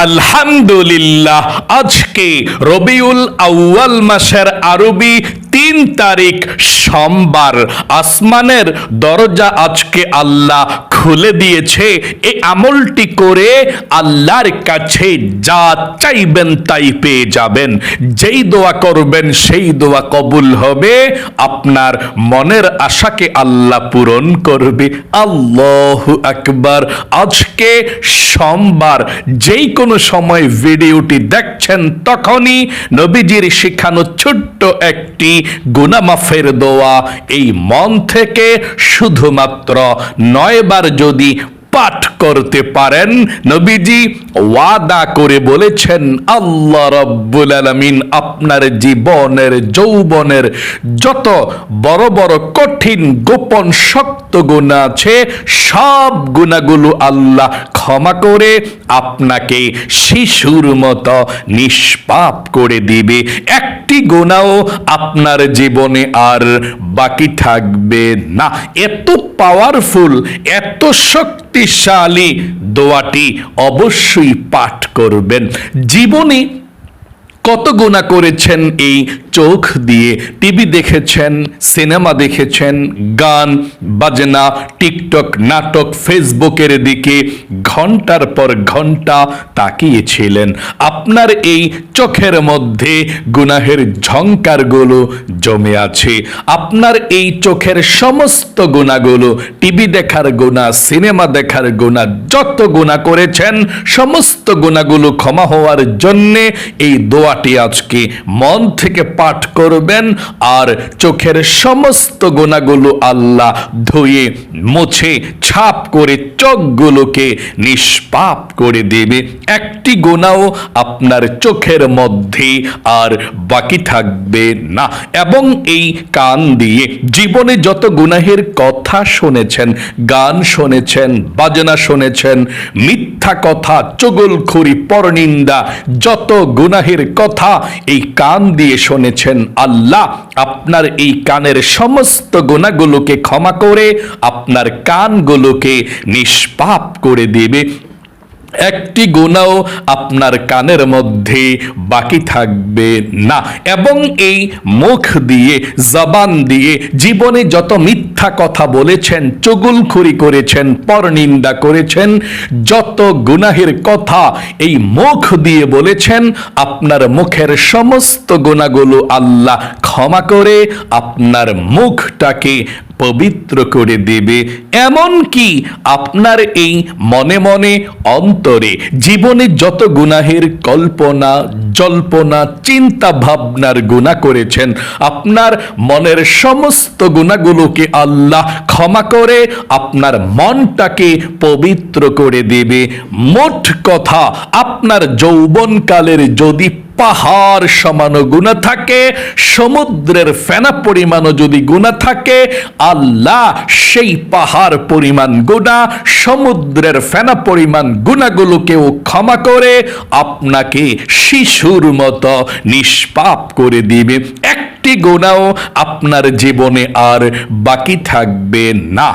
আলহামদুলিল্লাহ, আজকে রবিউল আউয়াল মাসের আরবি ৩ তারিখ সোমবার। আসমানের দরজা আজকে আল্লাহ খুলে দিয়েছে। এই আমলটি করে আল্লাহর কাছে যা চাইবেন তাই পেয়ে যাবেন। যেই দোয়া করবেন সেই দোয়া কবুল হবে, আপনার মনের আশাকে আল্লাহ পূরণ করবে। আল্লাহু আকবার। আজকে সোমবার, যেই কোনো সময় ভিডিওটি দেখছেন তখনই নবীজির শিখানো ছোট্ট একটি গুনাহ মাফের দোয়া এই মন থেকে শুধুমাত্র ৯ বার যদি পাঠ করতে পারেন, নবীজি ওয়াদা করে বলেছেন আল্লাহ রাব্বুল আলামিন আপনার জীবনের যৌবনের যত বড় বড় কঠিন গোপন শক্ত গুনাহ আছে সব গুনাহগুলো আল্লাহ ক্ষমা করে আপনাকে শিশুর মতো নিষ্পাপ করে দিবে। একটি গুনাহ আপনার জীবনে আর বাকি থাকবে না। এত পাওয়ারফুল, এত শক্তিশালী দোয়াটি অবশ্যই পাঠ করবেন। জীবনে কত গুনাহ করেছেন এই চোখ দিয়ে, টিভি দেখেছেন, সিনেমা দেখেছেন, গান বাজনা, টিকটক, নাটক, ফেসবুকের দিকে ঘন্টার পর ঘন্টা তাকিয়েছিলেন। আপনার এই চোখের মধ্যে গুনাহের ঝংকারগুলো জমে আছে। আপনার এই চোখের সমস্ত গুনাহগুলো, টিভি দেখার গুনাহ, সিনেমা দেখার গুনাহ, যত গুনাহ করেছেন সমস্ত গুনাহগুলো ক্ষমা হওয়ার জন্যে এই দোয়া আজকে মন থেকে পাঠ করবেন। আর চোখের সমস্ত গুনাহগুলো আল্লাহ ধুয়ে মুছে ছাপ করে চোখগুলোকে নিষ্পাপ করে দেবে। একটি গুনাহ আপনার চোখের মধ্যে আর বাকি থাকবে না। এবং এই কান দিয়ে জীবনে যত গুনাহের কথা শুনেছেন, গান শুনেছেন, বাজনা শুনেছেন, মিথ্যা কথা, চুগলখড়ি, পরনিন্দা, যত গুনাহের কথা এই কান দিয়ে শুনেছেন, আল্লাহ আপনার এই কানের সমস্ত গুনাহগুলোকে ক্ষমা করে আপনার কানগুলোকে নিষ্পাপ করে দেবে। একটি গুনাহ আপনার কানের মধ্যে বাকি থাকবে না। এবং এই মুখ দিয়ে, জবান দিয়ে জীবনে যত মিথ্যা কথা বলেছেন, চুগলখড়ি করেছেন, পরনিন্দা করেছেন, যত গুনাহের কথা এই মুখ দিয়ে বলেছেন, আপনার মুখের সমস্ত গুনাহগুলো আল্লাহ ক্ষমা করে আপনার মুখটাকে পবিত্র করে দেবে। এমন কি আপনার এই মনে মনে অন্তরে জীবনে যত গুনাহের কল্পনা জল্পনা চিন্তা ভাবনার গুনাহ করেছেন, আপনার মনের সমস্ত গুনাহগুলোকে আল্লাহ ক্ষমা করে আপনার মনটাকে পবিত্র করে দেবে। মোট কথা, আপনার যৌবনকালের যদি পাহাড় সমান গুনাহ থাকে, সমুদ্রের ফেনা পরিমাণও যদি গুনাহ থাকে, আল্লাহ সেই পাহাড় পরিমাণ গুনাহ, সমুদ্রের ফেনা পরিমাণ গুনাহগুলোকেও ক্ষমা করে আপনাকে শিশুর মতো নিষ্পাপ করে দিবে। একটি গুনাহ আপনার জীবনে আর বাকি থাকবে না।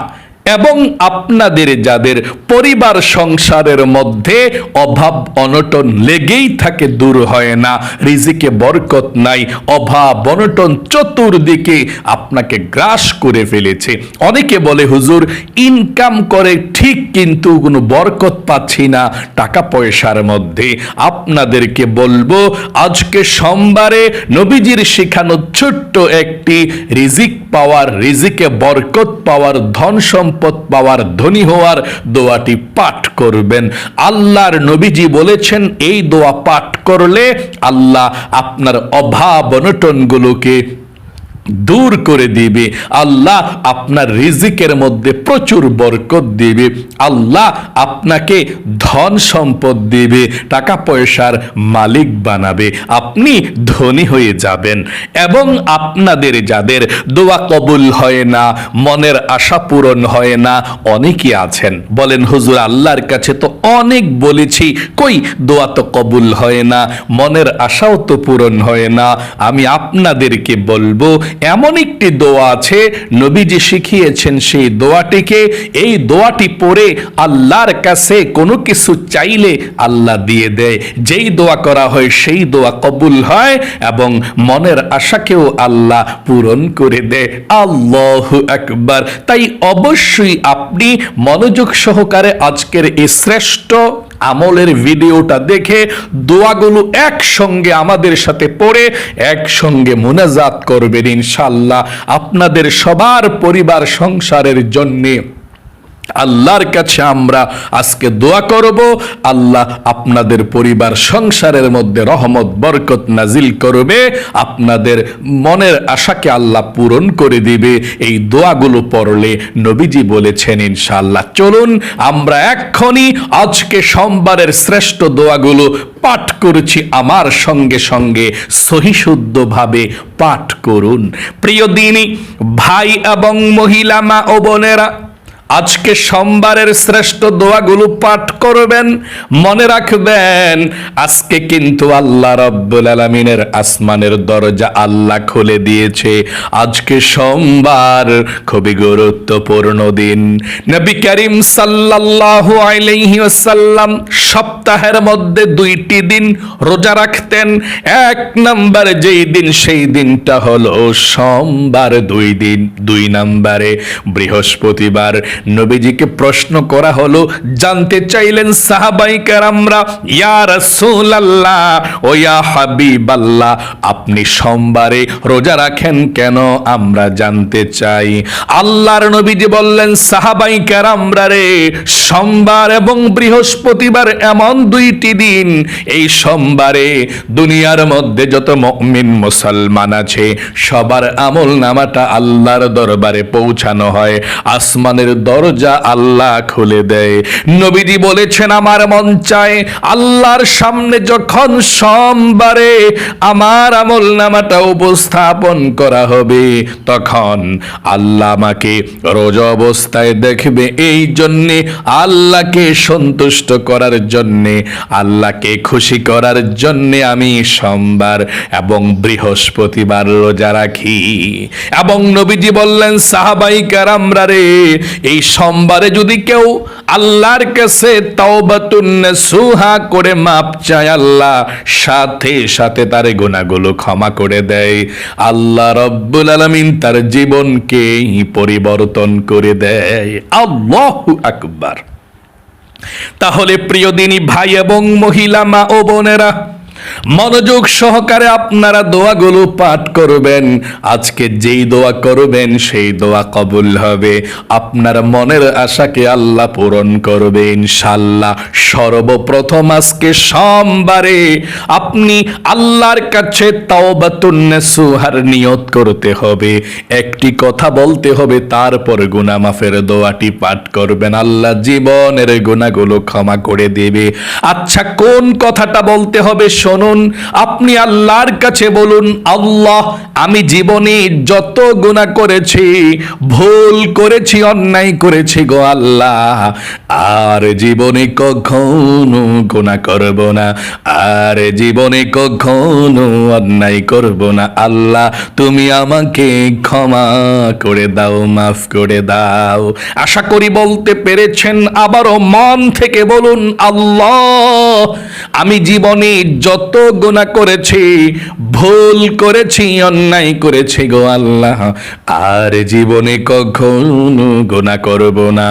এবং আপনাদের যাদের পরিবার সংসারের মধ্যে অভাব অনটন লেগেই থাকে, দূর হয় না, রিজিকে বরকত নাই, অভাব অনটন চতুর্দিকে আপনাকে গ্রাস করে ফেলেছে। অনেকে বলে হুজুর ইনকাম করে ঠিক কিন্তু কোনো বরকত পাচ্ছি না টাকা পয়সার মধ্যে। আপনাদেরকে বলবো আজকে সোমবারে নবীজির শিখানো ছোট্ট একটি রিজিক পাওয়ার, রিজিকে বরকত পাওয়ার, ধন সম্পদ পাওয়ার, ধনী হওয়ার দোয়াটি পাঠ করবেন। আল্লাহর নবীজি বলেছেন এই দোয়া পাঠ করলে আল্লাহ আপনার অভাব অনটনগুলোকে দূর করে দিবে। আল্লাহ আপনার রিজিকের মধ্যে প্রচুর বরকত দিবে। আল্লাহ আপনাকে ধন সম্পদ দিবে, টাকা পয়সার মালিক বানাবে, আপনি ধনী হয়ে যাবেন। এবং আপনাদের যাদের দোয়া কবুল হয় না, মনের আশা পূরণ হয় না, অনেকে আছেন বলেন হুজুর আল্লাহর কাছে তো অনেক বলেছি, কই দোয়া তো কবুল হয় না, মনের আশাও তো পূরণ হয় না। আমি আপনাদেরকে বলবো এমন একটি দোয়া আছে নবীজি শিখিয়েছেন সেই দোয়াটিকে, এই দোয়াটি পড়ে আল্লাহর কাছে কোনো কিছু চাইলে আল্লাহ দিয়ে দেয়। যেই দোয়া করা হয় সেই দোয়া কবুল হয় এবং মনের আশাকেও আল্লাহ পূরণ করে দেয়। আল্লাহু আকবার। তাই অবশ্যই আপনি মনোযোগ সহকারে আজকের এই শ্রেষ্ঠ আমলের ভিডিওটা দেখে দোয়াগুলো একসঙ্গে আমাদের সাথে পড়ে একসঙ্গে মুনাজাত করবেন ইনশাআল্লাহ। আপনাদের সবার পরিবার সংসারের জন্যে আল্লাহর কাছে আমরা আজকে দোয়া করব, আল্লাহ আপনাদের পরিবার সংসারের মধ্যে রহমত বরকত নাজিল করবে, আপনাদের মনের আশাকে আল্লাহ পূরণ করে দিবে এই দোয়াগুলো পড়লে নবীজি বলেছেন ইনশাআল্লাহ। চলুন আমরা এক্ষুনি আজকে সোমবারের শ্রেষ্ঠ দোয়াগুলো পাঠ করেছি, আমার সঙ্গে সঙ্গে সহিশুদ্ধভাবে পাঠ করুন। প্রিয় দিনী ভাই এবং মহিলা মা ও বোনেরা, আজকে সোমবারের শ্রেষ্ঠ দোয়াগুলো পাঠ করবেন। মনে রাখবেন আজকে কিন্তু আল্লাহ রাব্বুল আলামিনের আসমানের দরজা আল্লাহ খুলে দিয়েছে। আজকে সোমবার, খুবই গুরুত্বপূর্ণ দিন। নবী করিম সাল্লাল্লাহু আলাইহি ওয়াসাল্লাম সপ্তাহের মধ্যে 2টি দিন রোজা রাখতেন। এক নম্বর যেই দিন সেই দিনটা হলো সোমবার, 2 নম্বরে বৃহস্পতিবার। নবীজিকে প্রশ্ন করা হলো, জানতে চাইলেন সাহাবায়ে কেরামরা, ইয়া রাসূলুল্লাহ ও ইয়া হাবিবাল্লাহ, আপনি সোমবারে রোজা রাখেন কেন, আমরা জানতে চাই। আল্লাহর নবীজি বললেন, সাহাবায়ে কেরামরা রে, সোমবার এবং বৃহস্পতিবার এমন 2টি দিন, এই সোমবারে দুনিয়ার মধ্যে যত মুমিন মুসলমান আছে সবার আমল নামাটা আল্লাহর দরবারে পৌঁছানো হয়, আসমানের দরজা আল্লাহ খুলে দেয়। নবীজি বলেছেন, আমার মন চায় আল্লাহর সামনে যখন সোমবারে আমার আমল নামাটা উপস্থাপন করা হবে, তখন আল্লাহ আমাকে রোজা অবস্থায় দেখবে। এই জন্যে আল্লাহকে সন্তুষ্ট করার জন্যে, আল্লাহকে খুশি করার জন্যে আমি সোমবার এবং বৃহস্পতিবার রোজা রাখি। এবং নবীজি বললেন, সাহাবায়ে কেরামরা রে, এই সোমবারে যদি কেউ আল্লাহর কাছে তাওবাতুন নাসুহা করে মাপ চায়, আল্লাহ সাথে সাথে তার গুনাহগুলো ক্ষমা করে দেয়। আল্লাহ রাব্বুল আলামিন তার জীবনকে পরিবর্তন করে দেয়। আল্লাহু আকবার। তাহলে প্রিয় দিনী ভাই এবং মহিলা মা ও বোনেরা, মনোযোগ সহকারে আপনারা দোয়াগুলো পাঠ করবেন। আজকে যেই দোয়া করবেন সেই দোয়া কবুল হবে, আপনার মনের আশাকে আল্লাহ পূরণ করবে ইনশাআল্লাহ। সর্বপ্রথম আজকে সোমবারে আপনি আল্লাহর কাছে তাওবাতুন নাসুহার নিয়ত করতে হবে, একটি কথা বলতে হবে, তারপর গুনাহ মাফের দোয়াটি পাঠ করবেন। আল্লাহ জীবনের গুনাহগুলো ক্ষমা করে দেবে। আচ্ছা, কোন কথাটা বলতে হবে শুনুন। আপনি আল্লাহর কাছে বলুন, আল্লাহ আমি জীবনে যত গুনাহ করেছি, ভুল করেছি, অন্যায় করেছি গো আল্লাহ, আর জীবনে কখনো গুনাহ করব না, আর জীবনে কখনো অন্যায় করব না। আল্লাহ তুমি আমাকে ক্ষমা করে দাও, মাফ করে দাও। আশা করি বলতে পেরেছেন। আবারও মন থেকে বলুন, আল্লাহ আমি জীবনে যত গুনাহ করেছি, ভুল করেছি, অন্যায় করেছি গো আল্লাহ, আর জীবনে কখনো গুনাহ করব না,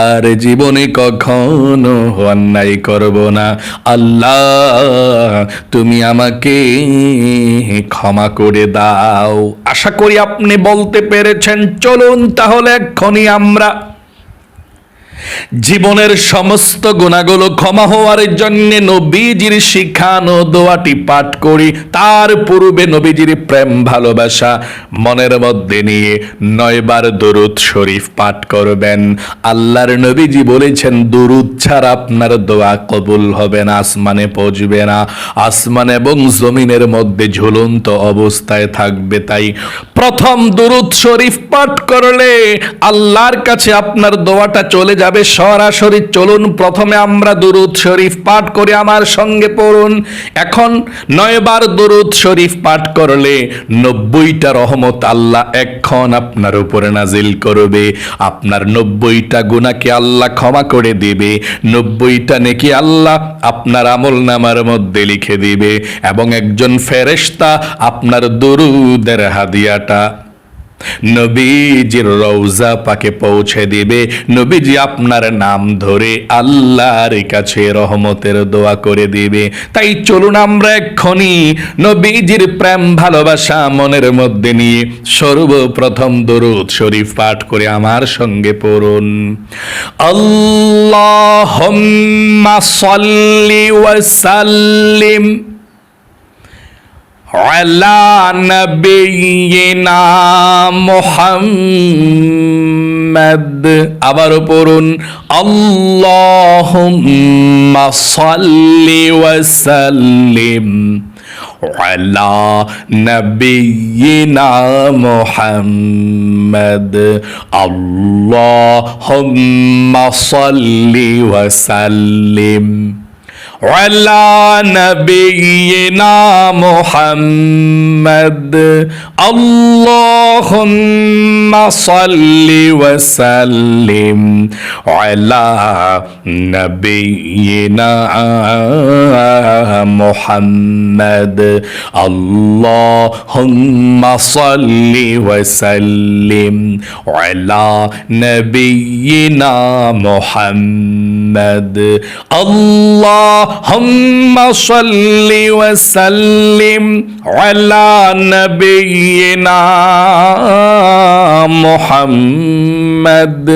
আর জীবনে কখনো অন্যায় করব না। আল্লাহ তুমি আমাকে ক্ষমা করে দাও। আশা করি আপনি বলতে পেরেছেন। চলুন তাহলে এক্ষুনি আমরা জীবনের সমস্ত গুনাহগুলো ক্ষমা হওয়ার জন্য নবীজির শিখানো দোয়াটি পাঠ করি। তার পূর্বে নবীজির প্রেম ভালোবাসা মনের মধ্যে নিয়ে 9 বার দরুদ শরীফ পাঠ করবেন। আল্লাহর নবীজি বলেছেন, দরুদ ছাড়া আপনার দোয়া কবুল হবে না, আসমানে পৌঁছবে না, আসমান এবং জমিনের মধ্যে ঝুলন্ত অবস্থায় থাকবে। তাই প্রথম দুরূদ শরীফ পাঠ করলে আল্লাহর কাছে আপনার দোয়াটা চলে যাবে সরাসরি। চলুন প্রথমে আমরা দুরূদ শরীফ পাঠ করি, আমার সঙ্গে পড়ুন। এখন 9 বার দুরূদ শরীফ পাঠ করলে 90টা রহমত আল্লাহ এখন আপনার উপরে নাজিল করবে। আপনার 90টা গুনাহকে আল্লাহ ক্ষমা করে দিবে, 90টা নেকি আল্লাহ আপনার আমলনামার মধ্যে লিখে দিবে, এবং একজন ফেরেশতা আপনার দুরূদের হাদিয়াটা নবীজির রওজা পাকে পৌঁছে দিবে। নবীজি আপনার নাম ধরে আল্লাহর কাছে রহমতের দোয়া করে দিবে। তাই চলুন আমরা এক্ষুনি নবীজির প্রেম ভালোবাসা মনের মধ্যে নিয়ে সর্বপ্রথম দরুদ শরীফ পাঠ করে আমার সঙ্গে পড়ুন। আল্লাহুম্মা সাল্লি ওয়া সাল্লিম আলা নবিয়িনা মুহাম্মদ। আবারও পড়ুন, আল্লাহুম্মা সাল্লি ওয়া সাল্লিম আলা নবিয়িনা মুহাম্মদ। আল্লাহুম্মা সাল্লি ওয়া সাল্লিম আলা নবিয়িনা মুহাম্মদ। আল্লাহুম্মা সাল্লি ওয়া সাল্লিম আলা নবিয়িনা মুহাম্মদ। আল্লাহুম্মা সাল্লি ওয়া সাল্লিম আলা নবিয়িনা মুহাম্মদ। اللهم صل وسلم على نبينا محمد.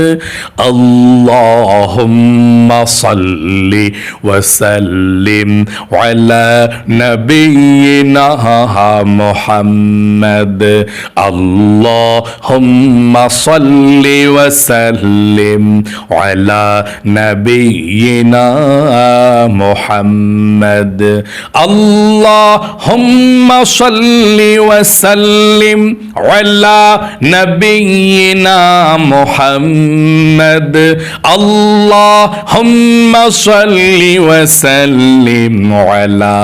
اللهم صل وسلم على نبينا محمد. اللهم صل وسلم على نبينا محمد. اللهم صل وسلم على نبينا محمد. اللهم صل وسلم على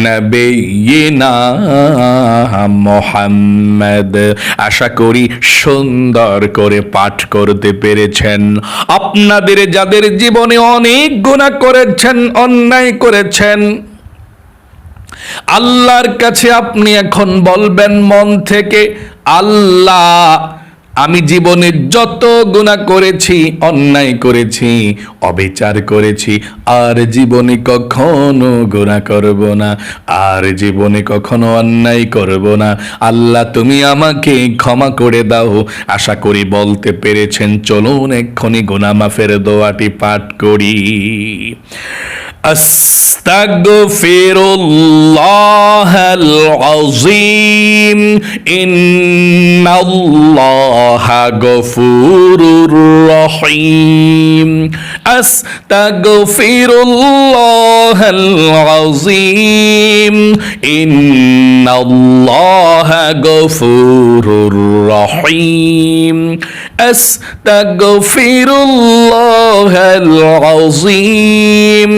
نبينا محمد. আশা করি সুন্দর করে পাঠ করতে পেরেছেন। আপনাদের যাদের জীবনে অনেক গুনাহ করেছেন, অন্যায় করেছেন, আল্লাহর কাছে আপনি এখন বলবেন মন থেকে, আল্লাহ আমি জীবনে যত গুনাহ করেছি, অন্যায় করেছি, অবিচার করেছি, আর জীবনে কখনো গুনাহ করব না, আর জীবনে কখনো অন্যায় করব না। আল্লাহ তুমি আমাকে ক্ষমা করে দাও। আশা করি বলতে পেরেছেন। চলুন এক্ষুনি গুনাহ মাফের দোয়াটি পাঠ করি। আস্তাগফিরুল্লাহাল আযীম ইন্নাল্লাহা গফুরুর রহিম। আস্তাগফিরুল্লাহাল আযীম ইন্নাল্লাহা গফুরুর রহিম। আস্তাগফিরুল্লাহাল আযীম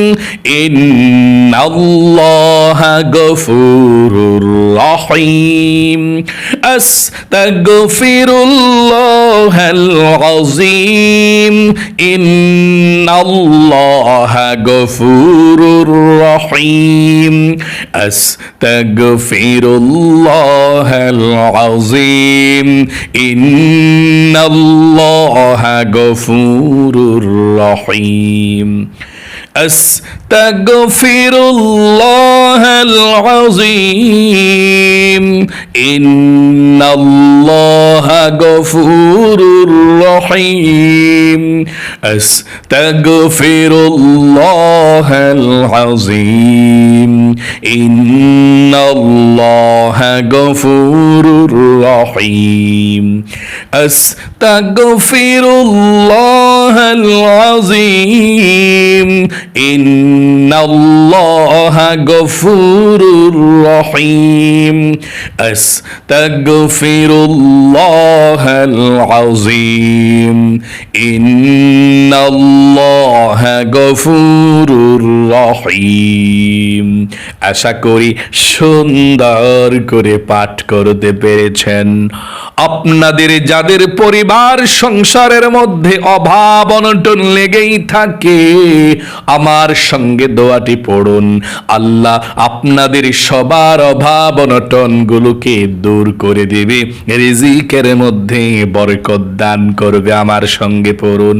ইন্নাল্লাহা গফুরুর রহিম। আস্তাগফিরুল্লাহাল আযীম ইন্নাল্লাহা গফুরুর রহিম। আস্তাগফিরুল্লাহাল আযীম ইন্নাল্লাহা গফুরুর রহিম। আস্তাগফিরুল্লাহাল আযীম ইন্নাল্লাহা গফুরুর রহিম। আস্তাগফিরুল্লাহাল আযীম ইন্নাল্লাহা গফুরুর রহিম। আস্তাগফিরুল্লাহাল আযীম ইন্নাল্লাহা গফুরুর গফুরুর রহিম আস্তাগফিরুল্লাহাল আযীম ইন্নাল্লাহা গফুরুর রহিম। আশা করি সুন্দর করে পাঠ করতে পেরেছেন। আপনাদের যাদের পরিবার সংসারের মধ্যে অভাব অনটন লেগেই থাকে, আমার সঙ্গে দোয়াটি পড়ুন। আল্লাহ আপনাদের সবার অভাব অনটন গুলোকে দূর করে দিবে, রিজিকের মধ্যে বরকত দান করবে। আমার সঙ্গে পড়ুন,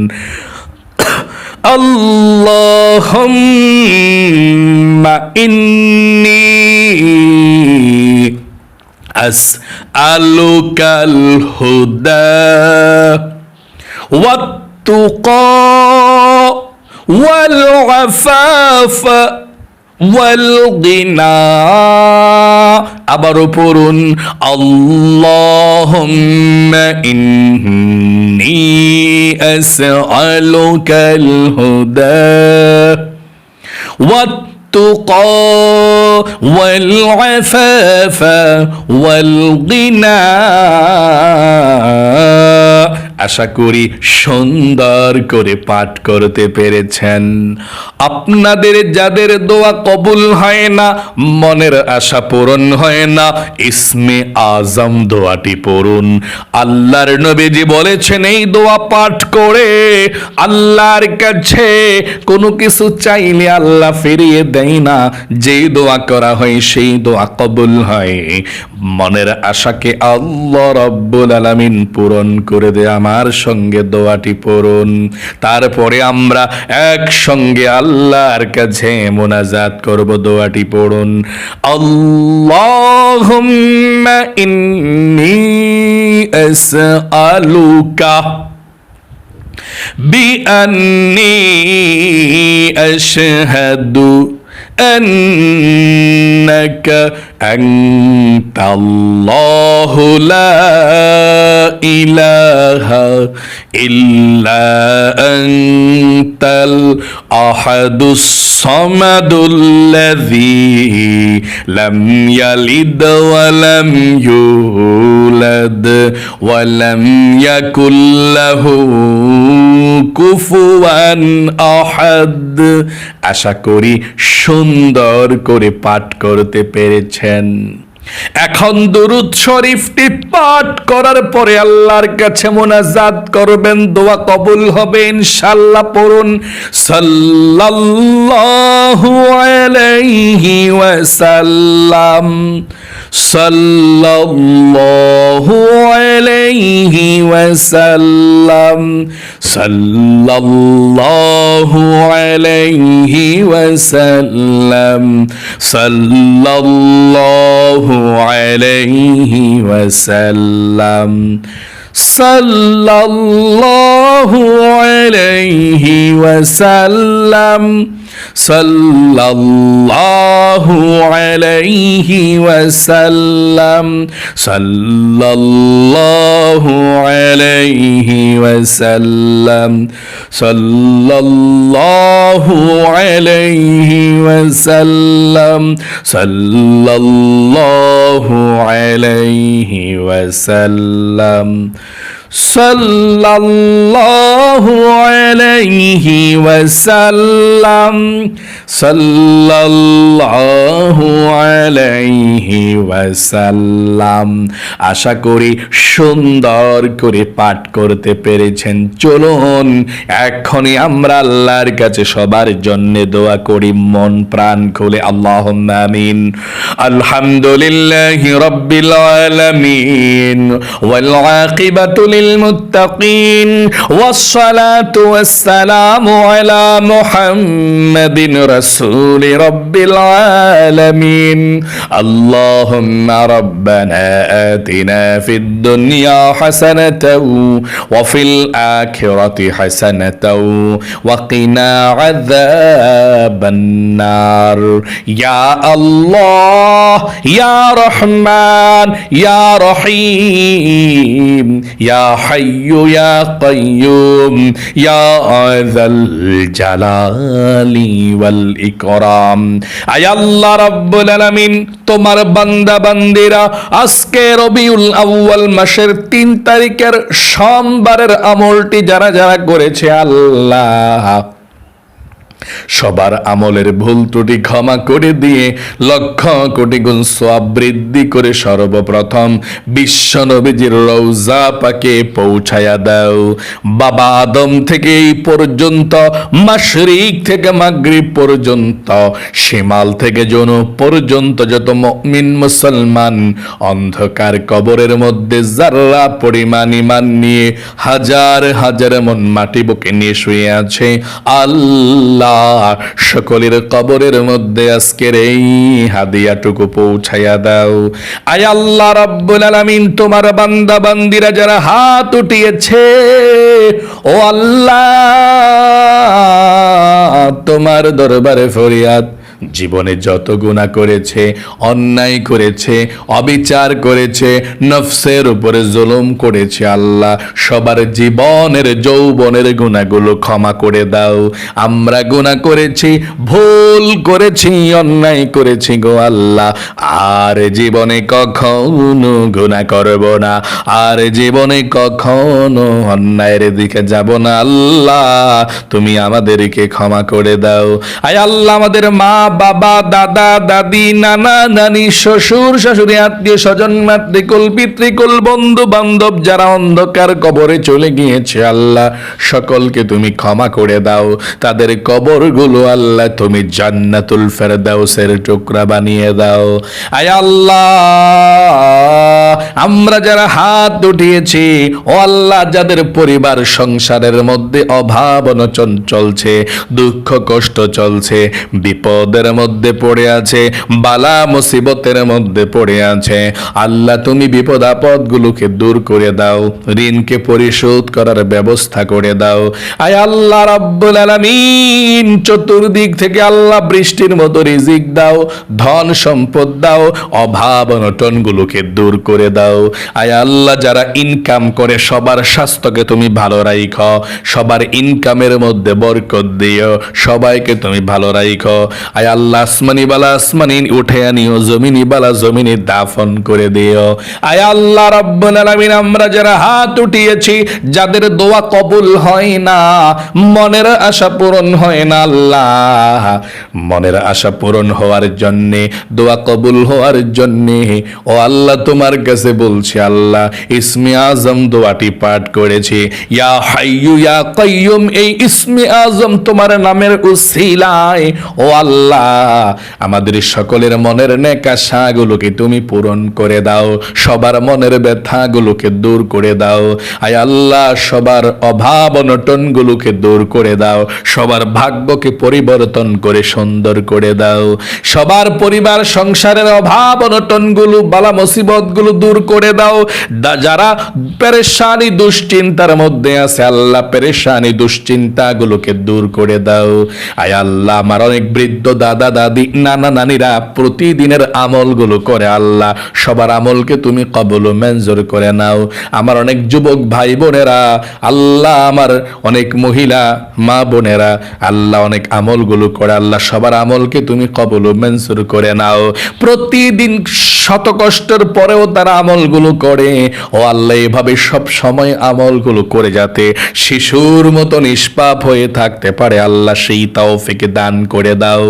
আল্লাহুম্মা ইন্নী আসআলুকাল হুদা ওয়াত-তুকা ওয়াল আফাফা ওয়াল গিনা। আবারও পড়ুন, আল্লাহুম্মা ইন্নী আসআলুকাল হুদা ওয়াত-তুকা ওয়াল আফাফা ওয়াল গিনা। আশা করি সুন্দর করে পাঠ করতে পেরেছেন। আপনাদের যাদের দোয়া কবুল হয় না, মনের আশা পূরণ হয় না, ইসমে আজম দোয়াটি পড়ুন। আল্লাহর নবীজি বলেছেন, এই দোয়া পাঠ করে আল্লাহর কাছে কোনো কিছু চাইলে আল্লাহ ফিরিয়ে দেয় না। যেই দোয়া করা হয় সেই দোয়া কবুল হয়। মনের আশাকে আল্লাহ রাব্বুল আলামিন পূরণ করে দেয়। আমার সঙ্গে দোয়াটি পড়ুন, তারপরে আমরা একসঙ্গে আল্লাহর কাছে মোনাজাত করব। দোয়াটি পড়ুন, আল্লাহুম্মা ইন্নী আসআলুকা বিআন্নী আশহাদু আন্নাকা আনতাল্লাহু লা ইলাহা ইল্লা আনতাল আহাদুস সামাদুল্লাযী লাম ইয়ালিদ ওয়া লাম ইউলাদ ওয়া লাম ইয়াকুল লাহু কুফুয়ান আহাদ। আশা করি সুন্দর করে পাঠ করতে পেরেছেন। এখন দুরূদ শরীফটি পাঠ করার পরে আল্লাহর কাছে মোনাজাত করবেন, দোয়া কবুল হবে ইনশাআল্লাহ। পড়ুন, সাল্লাল্লাহু আলাইহি ওয়াসাল্লাম সাল্লাল্লাহু আলাইহি ওয়াসাল্লাম সাল্লাল্লাহু আলাইহি ওয়াসাল্লাম সাল্লাল্লাহু আলাইহি ওয়াসাল্লাম সাল্লাল্লাহু আলাইহি ওয়াসাল্লাম সাল্লাল্লাহু আলাইহি ওয়াসাল্লাম সাল্লাল্লাহু আলাইহি ওয়াসাল্লাম সাল্লাল্লাহু আলাইহি ওয়াসাল্লাম সাল্লাল্লাহু আলাইহি ওয়াসাল্লাম সাল্লাল্লাহু আলাইহি ওয়াসাল্লাম সাল্লাল্লাহু আলাইহি ওয়াসাল্লাম। আশা করি সুন্দর করে পাঠ করতে পেরেছেন। চলুন এখনই আমরা আল্লাহর কাছে সবার জন্য দোয়া করি, মন প্রাণ খুলে। আল্লাহুম্মা আমিন। আলহামদুলিল্লাহি রাব্বিল আলামিন ওয়াল আকিবাতু লিল মুত্তাকিন ওয়াসসালাতু ওয়াসসালামু আলা মুহাম্মাদিন রাসূলি রাব্বিল আলামিন। اللهم ربنا آتنا في الدنيا حسنة وفي الآخرة حسنة وقنا عذاب النار يا الله يا رحمن يا رحيم يا حي يا قيوم يا ذا الجلال والإكرام আয় আল্লাহ রাব্বুল আলামিন, তোমার বান্দা বান্দিরা আজকে রবিউল আউয়াল মাসের 3 তারিখের সোমবারের আমলটি যারা যারা করেছে আল্লাহ সবার আমলের ভুল ত্রুটি ক্ষমা করে দিয়ে লক্ষ কোটি গুণ সওয়াব বৃদ্ধি করে সর্বপ্রথম বিশ্ব নবীজির রওজা পাকে পৌঁছায়া দাও। বাবা আদম থেকে এই পর্যন্ত, মাশরিক থেকে মাগরিব পর্যন্ত, শিমাল থেকে জনূব পর্যন্ত যত মুমিন মুসলমান অন্ধকার কবরের মধ্যে যারা পরিমাণ ঈমান নিয়ে হাজার হাজার মন মাটি বুকে নিয়ে শুয়ে আছে আল্লাহ সকলের কবরের মধ্যে আজকের এই হাদিয়াটুকু পৌঁছায়া দাও। আয় আল্লাহ রাব্বুল আলামিন, তোমার বান্দা বান্দিরা যারা হাত উঠিয়েছে ও আল্লাহ তোমার দরবারে ফরিয়াদ, জীবনে যত গুনাহ করেছে, অন্যায় করেছে, অবিচার করেছে, নফসের উপরে জুলুম করেছে আল্লাহ সবার জীবনের যৌবনের গুনাহগুলো ক্ষমা করে দাও। আমরা গুনাহ করেছি, ভুল করেছি, অন্যায় করেছি গো আল্লাহ, আর জীবনে কখনো গুনাহ করব না, আর জীবনে কখনো অন্যায়ের দিকে যাব না আল্লাহ, তুমি আমাদেরকে ক্ষমা করে দাও। আয় আল্লাহ আমাদের মা বাবা দাদা দাদি নানা নানি শ্বশুর শাশুড়ি আত্মীয় স্বজন মাতৃকুল পিতৃকুল বন্ধু বান্ধব যারা অন্ধকার কবরে চলে গিয়েছে আল্লাহ সকলকে তুমি ক্ষমা করে দাও। তাদের কবরগুলো আল্লাহ তুমি জান্নাতুল ফেরদাউসের টুকরা বানিয়ে দাও। আয় আল্লাহ আমরা যারা হাত উঠিয়েছি ও আল্লাহ যাদের পরিবার সংসারের মধ্যে অভাব অনটন চলছে, দুঃখ কষ্ট চলছে, বিপদের মধ্যে পড়ে আছে, বালা মুসিবতের মধ্যে পড়ে আছে আল্লাহ তুমি বিপদ আপদ গুলোকে দূর করে দাও, ঋণকে পরিশোধ করার ব্যবস্থা করে দাও। আয় আল্লাহ রাব্বুল আলামিন চতুর্দিক থেকে আল্লাহ বৃষ্টির মতো রিজিক দাও, ধন সম্পদ দাও, অভাব অনটন গুলোকে দূর করে দাও। আয় আল্লাহ যারা ইনকাম করে সবার স্বাস্থ্যকে তুমি ভালো রাখো, সবার ইনকামের মধ্যে বরকত দিও, সবাইকে তুমি ভালো রাখো। আয় আল্লাহ আসমানি বালা আসমানি উঠে আনিও, জমিনি বালা জমিনি দাফন করে দিও। আয় আল্লাহ রাব্বুল আলামিন আমরা যারা হাত উঠিয়েছি যাদের দোয়া কবুল হয় না, মনের আশা পূরণ হয় না আল্লাহ, মনের আশা পূরণ হওয়ার জন্যে, দোয়া কবুল হওয়ার জন্যে ও আল্লাহ তোমার কাছে বলছি আল্লাহ ইসমে আজম দোয়াটি পাঠ করেছি, ইয়া হাইয়ু ইয়া কাইয়ুম, এই ইসমে আজম তোমার নামের উসিলায় ও আল্লাহ আমাদের সকলের মনের নেক আশাগুলোকে তুমি পূরণ করে দাও, সবার মনের ব্যথাগুলোকে দূর করে দাও। আয় আল্লাহ সবার অভাব অনটনগুলোকে দূর করে দাও, সবার ভাগ্যকে পরিবর্তন করে সুন্দর করে দাও, সবার পরিবার সংসারের অভাব অনটনগুলো বালা মুসিবতগুলো দূর করে দাও। যারা পেরেশানি দুশ্চিন্তার মধ্যে আছে আল্লাহ পেরেশানি দুশ্চিন্তাগুলোকে দূর করে দাও। আয় আল্লাহ আমার অনেক বৃদ্ধ দাদা দাদি নানা নানিরা প্রতিদিনের আমলগুলো করে আল্লাহ সবার আমলকে তুমি কবুল ও মঞ্জুর করে নাও। আমার অনেক যুবক ভাই বোনেরা আল্লাহ, আমার অনেক মহিলা মা বোনেরা আল্লাহ অনেক আমলগুলো করে আল্লাহ সবার আমলকে তুমি কবুল ও মঞ্জুর করে নাও। প্রতিদিন শত কষ্টের পরেও তারা আমলগুলো করে ও আল্লাহ এভাবে সব সময় আমলগুলো করে যাতে শিশুর মতো নিষ্পাপ হয়ে থাকতে পারে আল্লাহ সেই তৌফিক দান করে দাও।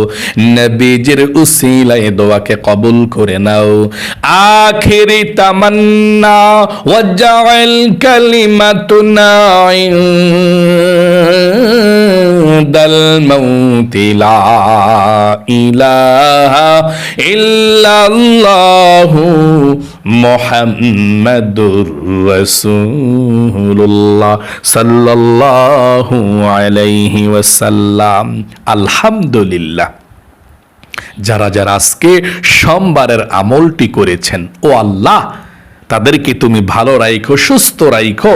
নবীজির উসিলায় দোয়াকে কবুল করে নাও। আখিরি তামান্না ওয়াজআল কালিমাতুনা ইনদাল মাউতি লা ইলাহা ইল্লাল্লাহু মুহাম্মাদুর রাসূলুল্লাহ সাল্লাল্লাহু আলাইহি ওয়াসাল্লাম। আলহামদুলিল্লাহ। যারা যারা আজকে সোমবারের আমলটি করেছেন, ও আল্লাহ তাদেরকে তুমি ভালো রাখো, সুস্থ রাখো,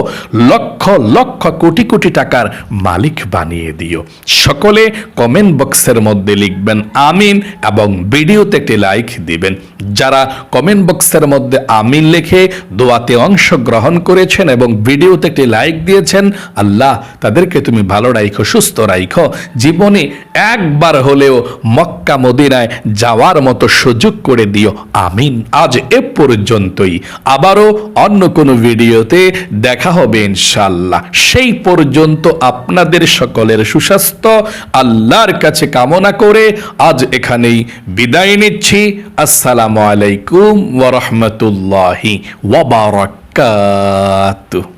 লক্ষ লক্ষ কোটি কোটি টাকার মালিক বানিয়ে দিও। সকলে কমেন্ট বক্সের মধ্যে লিখবেন আমিন এবং ভিডিওতে একটি লাইক দিবেন। যারা কমেন্ট বক্সের মধ্যে আমিন লিখে দোয়াতে অংশগ্রহণ করেছেন এবং ভিডিওতে একটি লাইক দিয়েছেন, আল্লাহ তাদেরকে তুমি ভালো রাখো, সুস্থ রাখো, জীবনে একবার হলেও মক্কা মদিনায় যাওয়ার মতো সুযোগ করে দিও, আমিন। আজ এ পর্যন্তই, আবারও অন্য কোনো ভিডিওতে দেখা হবে ইনশাআল্লাহ। সেই পর্যন্ত আপনাদের সকলের সুস্বাস্থ্য আল্লাহর কাছে কামনা করে আজ এখানেই বিদায় নিচ্ছি। আসসালামু আলাইকুম ওয়া রাহমাতুল্লাহি ওয়া বারাকাতুহু।